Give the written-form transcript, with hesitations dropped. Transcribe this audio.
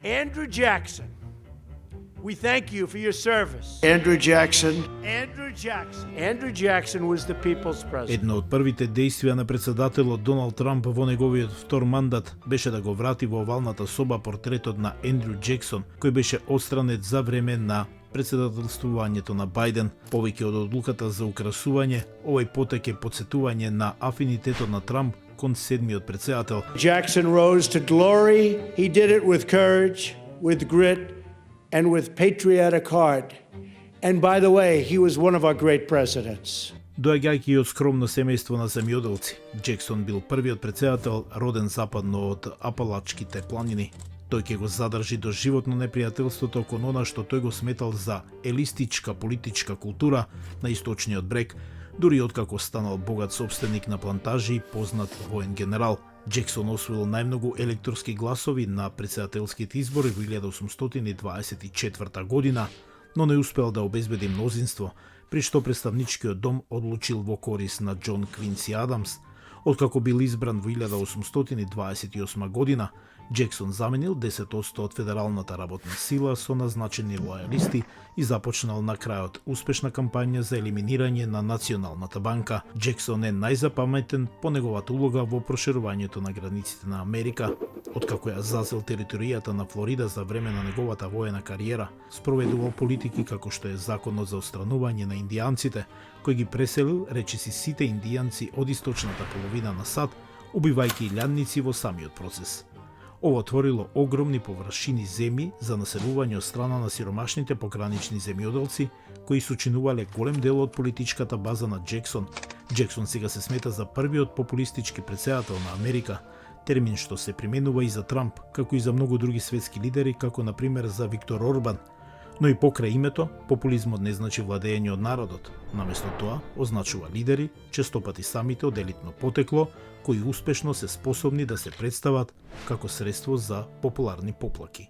Andrew Jackson, we thank you for your service. Andrew Jackson. Andrew Jackson. Andrew Jackson was the people's president. Едно од првите действија на председателот Доналд Трамп во неговиот втор мандат беше да го врати во овалната соба портретот на Ендрю Джексон, кој беше отстранет за време на председателствувањето на Бајден. Повеќе од одлуката за украсување, овој потек е потсетување на афинитетот на Трамп кон седмиот председател. Jackson rose to glory. He did it with courage, with grit, and with patriotic heart. And by the way, he was one of our great presidents. Доаѓајќи од скромно семејство на земјоделци, Джексон бил првиот председател роден западно од Апалачките планини. Тој ќе го задржи до животно непријателството кон она што тој го сметал за елистичка политичка култура на источниот брег, дури откако станал богат собственик на плантажи и познат воен генерал. Джексон освоил најмногу електорски гласови на председателските избори во 1824 година, но не успел да обезбеди мнозинство, при што представничкиот дом одлучил во корис на Џон Квинси Адамс. Откако бил избран во 1828 година, Джексон заменил 10% од федералната работна сила со назначени лојалисти и започнал на крајот успешна кампања за елиминирање на Националната банка. Джексон е најзапаметен по неговата улога во проширувањето на границите на Америка. Откако ја зазел територијата на Флорида за време на неговата воена кариера, спроведувал политики како што е законот за отстранување на индијанците, кој ги преселил речиси сите индијанци од источната половина на САД, убивајќи илјадници во самиот процес. Ова отворило огромни површини земји за населување од страна на сиромашните погранични земјоделци, кои сочинувале голем дел од политичката база на Джексон. Джексон сега се смета за првиот популистички председател на Америка, термин што се применува и за Трамп, како и за многу други светски лидери, како на пример за Виктор Орбан. Но и покрај името, популизмот не значи владење од народот. Наместо тоа, означува лидери, честопати самите од елитно потекло, кои успешно се способни да се представат како средство за популарни поплаки.